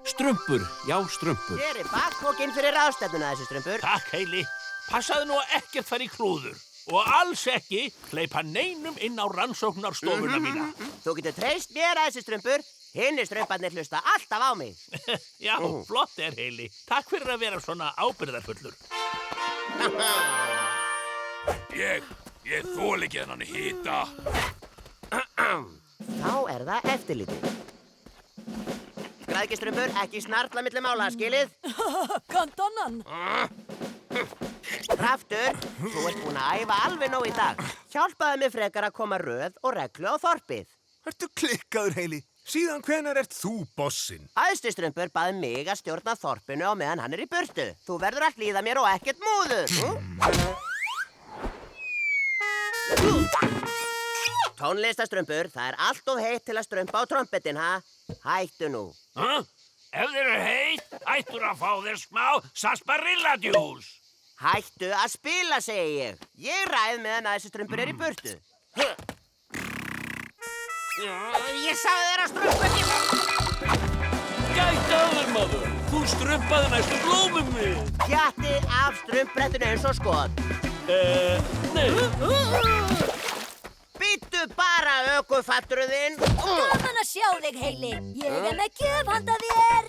Strumpur, já, strumpur. Hér bakpokinn fyrir ráðstefnuna, þessi strumpur. Takk, Heili. Passaðu nú að ekkert fara í klúður. Og alls ekki hleypa neinum inn á rannsóknarstofuna mína. Þú getur treyst mér, þessi strumpur. Hinir strumparnir hlusta alltaf á mig. Já, flott Heili. Takk fyrir að vera svona ábyrgðarfullur. Ég þoli ekki þennan hita. Þá það eftirlítið. Græðgistrumpur, ekki snarla milli mála, skilið? Kantonan. Kraftur, þú ert búin að æfa alveg nóg í dag. Hjálpaðu mér frekar að koma röð og reglu á þorpið. Ertu klikkaður, Heili? Síðan hvenær ert þú bossinn? Æðstistrumpur baði mig að stjórna þorpinu á meðan hann í burtu. Þú verður að hlýða mér og ekkert múður. Tónlistastrumpur, það allt of heitt til að strumpa á trompetin, ha? Hættu nú. Ef þeir eru heitt, ættur að fá þér smá sarsaparilladjús. Hættu að spila, segi ég. Ég ræð meðan að þessi strumpur í burtu. Ég sagði þér að strumpa ekki. Gæti áður, maður. Þú strumpaði næstu blómum mig. Pjatti af strumpbrettinu eins og skot. Nei. Bíddu bara, ökufatturuðinn. Gaman að sjá þig, Heili. Ég með gjöf handa þér.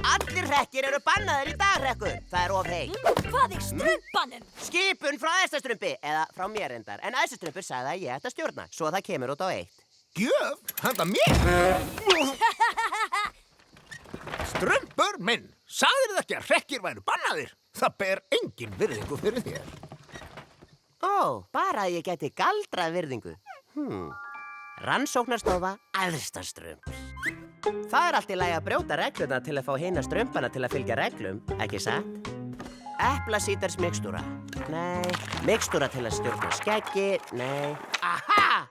Allir hrekkir eru bannaðir í dag, hrekkur. Það of heitt. Hvað strumpanum? Skipun frá æðstastrumpi, eða frá mér reyndar. En æðstastrumpur sagði að ég ætti að stjórna, svo það kemur út á 1. Gjöf? Handa mér? Strumpur minn, sagðirðu ekki að hrekkir væru bannaðir? Það ber engin virðingu fyrir þér. Ó, bara að ég geti galdrað virðingu. Rannsóknarstofa æðstastrumps. Það allt í lagi að brjóta regluna til að fá hina strumpana til að fylgja reglum, ekki satt? Eplasíters mixtúra. Nei. Mixtúra til að stjórna skeggi. Nei. Aha!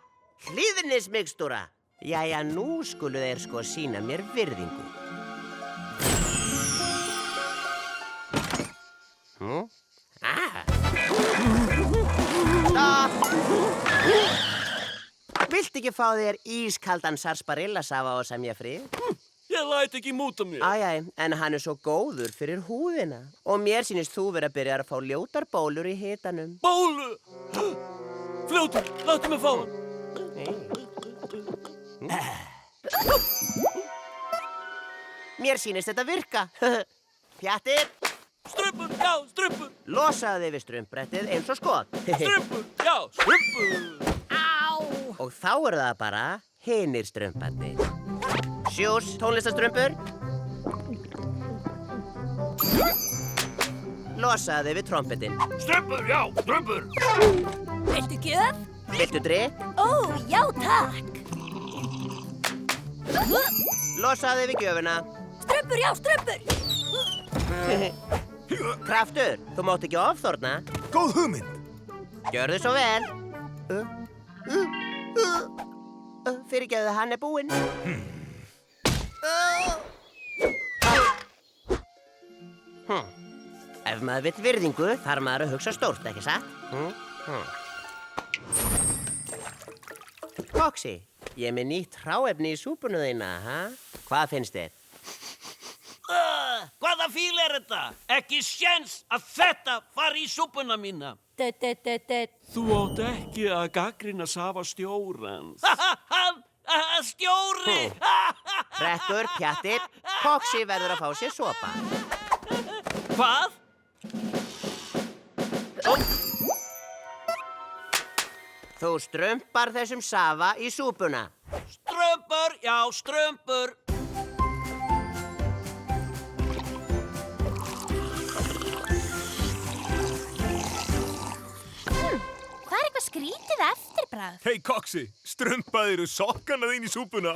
Hlýðnismixtúra. Jæja, nú skulu þeir sko sýna mér virðingu. Stopp! Viltu ekki fá þér ískaldan sarsaparillas-safa og semja frið? Ég læt ekki múta mér. Æjæ, en hann svo góður fyrir húðina. Og mér sýnist þú vera að byrja að fá ljótar bólur í hitanum. Bólu! Fljótur, láttu mig fá hann. Mér sýnist þetta virka. Pjatti, Strumpur, já, strumpur. losaðu þig við strumpbrettið eins og skot. Strumpur, já, strumpur. Og þá það bara hinir strumpandi. Sjús, tónlistastrumpur. Losaðu þig við trompetinn. Strumpur, já, strumpur. Viltu gjöf? Viltu drykk? Ó, já, takk. Losaðu þig við gjöfuna. Strumpur, já, strumpur. Kraftur, þú mátt ekki ofþorna. Góð hugmynd. Gjörðu svo vel. Fyrirgefðu, hann búinn. Ef maður vill virðingu, þarf maður að hugsa stórt, ekki satt? Koksi, ég með nýtt hráefni í súpunu þína, ha? Hvað finnst þér? Hvaða fíl þetta? Ekki séns að þetta fari í súpuna mína. Þú átt ekki að gaggrina Safa stjórans. Hann, stjóri! Hrekkur, Pjatti, Koksi verður að fá sér sopa. Hvað? Þú strumpar þessum Safa í súpuna. Strumpur, já, strumpur. Það eitthvað skrítið eftirbragð. Hei, Koksi, strumpaðirðu sokkana þín í súpuna?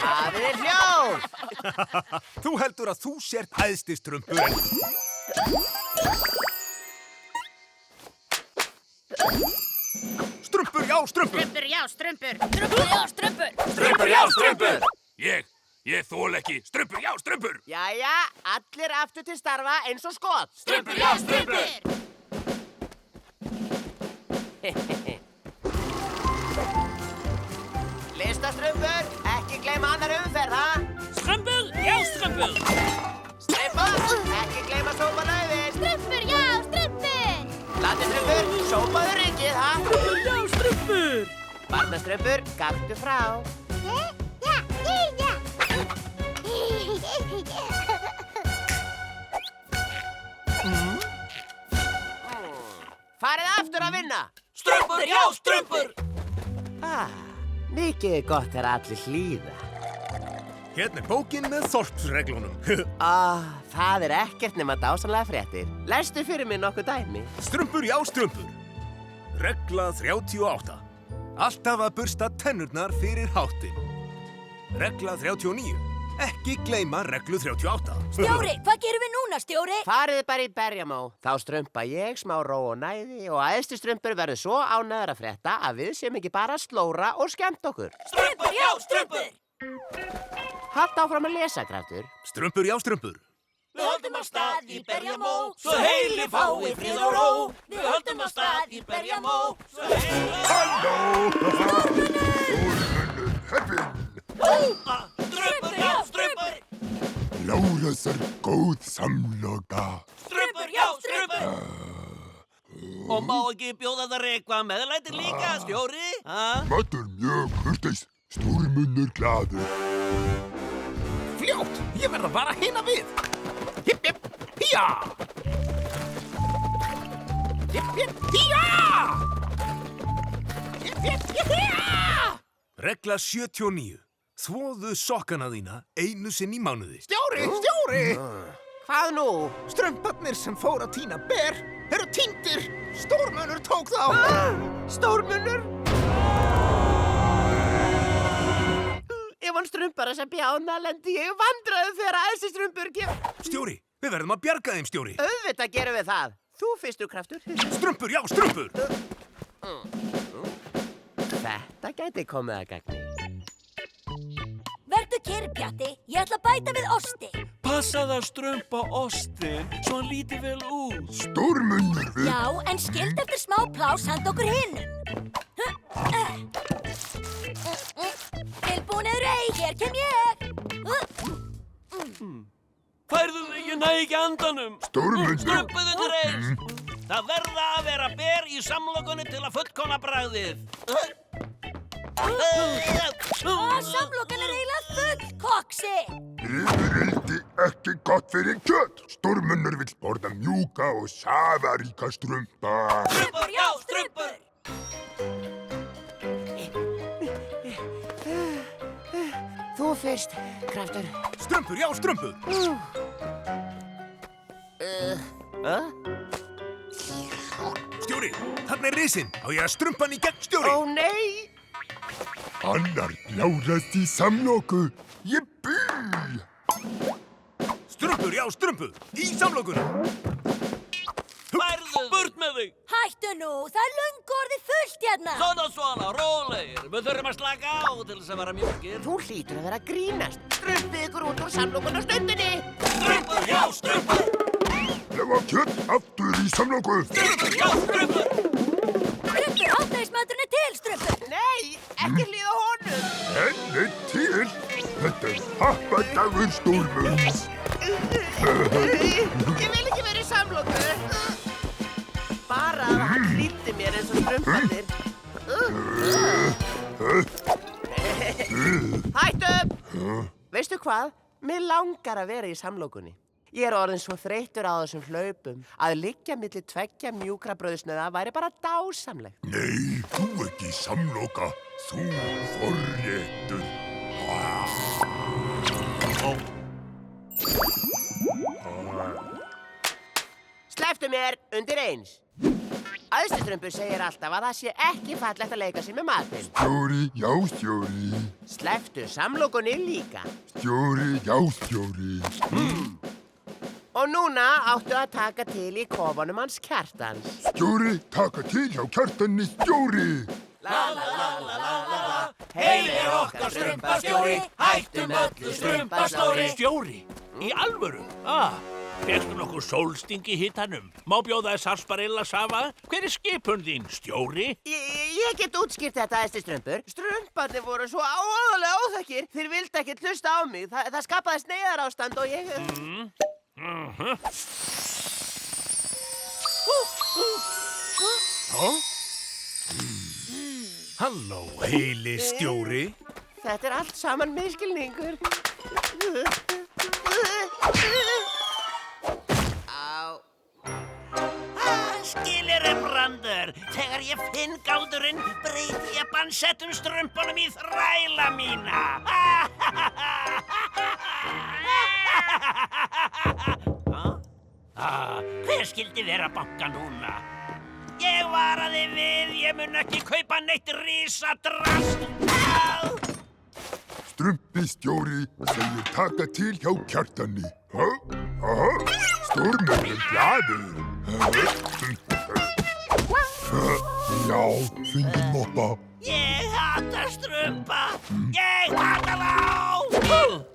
Hafið þið hljóð! Þú heldur að þú sért æðsti strumpurinn. Strumpur, já, strumpur. Strumpur, já, strumpur. Strumpur, já, strumpur. Strumpur, já, strumpur. Ég þól ekki. Strumpur, já, strumpur. Jæja, allir aftur til starfa eins og skot. Strumpur, já, strumpur. Listastrumpur, ekki gleyma annar umferð, ha? Strumpur, strumpið. Strumpa, ekki gleyma sópanauðin. Strumpur, já, strumpur! Latistrumpur, sópaðu rykið, ha? Strumpur, já, strumpur. Barnastrumpur, gakktu frá. Farið aftur að vinna. Strumpur, já, strumpur. Mikið er gott þegar allir hlýða. Hérna er bókin með þorpsreglunum. Það er ekkert nema dásamlega fréttir. Lestu fyrir mig nokkuð dæmi. Strumpur, já, strumpur. Regla 38. Alltaf að bursta tennurnar fyrir háttinn. Regla 39. Ekki gleyma reglu 38. Stjóri, hvað gerum við núna, stjóri? Farið bara í berjamó. Þá strumpa ég smá ró og næði og æðsti strumpur verður svo ánæður að frétta að við séum ekki bara að slóra og skemmt okkur. Strumpur, já, strumpur. Halt áfram að lesa, Kraftur. Strumpur, já, strumpur. Við höldum að stað í berjamó, svo heili fái frið og ró. Við höldum að stað í berjamó, svo heili... Strumpur, já, strumpur. Lárusar góð samloka. Strumpur, já, strumpur. Og má ekki bjóða það reikvað meðlæti líka, stjóri? Matur mjög kurteis, stórmunnur glaður. Fljótt, ég verð að vara hina við. Hipp, hipp, híja! Hipp, hipp, híja! Hipp, hipp, híja! Regla 79. Þvoðu sokkana þína einu sinni í mánuði. Stjóri, stjóri! Hvað nú? Strumparnir sem fór að tína ber eru týndir. Stórmunur tók þá. Stórmunnur? Ef hann strumpar þessa bjána lendi ég vandræðu þegar æðsti strumpur kemur. Stjóri, við verðum að bjarga þeim, stjóri. Auðvitað gerum við það. Þú fyrstur, Kraftur. Strumpur, já, strumpur! Þetta gæti komið að gagni. Vertu kyrr, Pjatti. Ég ætla að bæta við osti. Passað að strumpa ostin, svo hann líti vel út. Stórmunnur við. Já, en skild eftir smá plás handa okkur hinnum. Tilbúnir ei, hér kem ég. Færðu þig, ég næ ekki andanum. Stórmunnur. Strumpuðu til reis. Það verða að vera ber í samlokunni til að fullkomna bragðið. Samlokan er eiginlega full, koksi. Yfireldi ekki gott fyrir kjöt. Stórmunnur vill borða mjúka og safaríka strumpa. Strumpur, já, strumpur. Þú fyrst, Kraftur. Strumpur, já, strumpur! Stjóri, þarna er risinn. Á ég að strumpa hann í gegn, stjóri? Ó, nei! Annar klárast í samloku. Jippi! Strumpur, já, strumpur! Í samlokuna! Færðu burt með þig. Hættu nú, það er löngu orðið fullt hérna. Svona, rólegir. Við þurfum að slaka á til þess að vera mjúkir. Þú hlýtur að vera að grínast. Strumpið ykkur út úr samlokun á stundinni. Strumpur, já, strumpur. Lefa kjöt aftur í samloku. Strumpur, já, strumpur. Strumpur, hátægismaturinn er til, strumpur. Nei, ekki hlýða honum. Henni til. Þetta er happadagur stórmunns. Ég vil ekki vera í samloku. Bara að hann hlýtti mér eins og strumparnir. Hættu! Veistu hvað? Mér langar að vera í samlokunni. Ég er orðin svo þreyttur á þessum hlaupum að liggja milli tveggja mjúkra brauðsneiða væri bara dásamlegt. Nei, þú ekki samloka. Þú forréttur. Slepptu mér undir eins. Æðstistrumpur segir alltaf að það sé ekki fallegt að leika sér með matinn. Stjóri, já stjóri. Slepptu samlokunni líka. Stjóri, já stjóri. Og núna áttu að taka til í kofanum hans Kjartans. Stjóri, taka til hjá Kjartani stjóri. Heili okkar strumpastjóri, hættum öllu strumpastóri. Stjóri, í alvöru? Fékkstu nokkuð sólsting í hitanum? Má bjóða þér sarsaparilla, Sava? Hver skipun þín, stjóri? Ég get útskýrt þetta, æsti Strumpur. Strumparnir voru svo áðurlega óþakkir. Þeir vildi ekkert hlusta á mig. Það skapaðist neyðarástand og ég... Halló, heili stjóri. Þetta allt saman misskilningur. Skilurðu, Brandur. Þegar ég finn gáturinn, breyti ég bansettum strumpunum í þræla mína. Hver skildi vera banka núna? Ég varaði við, ég mun ekki kaupa neitt risadrast. Strumpistjóri segir taka til hjá Kjartani. Aha, Stormur glaður. Já, fyndin moppa. Ég hata strumpa. Ég hata þá.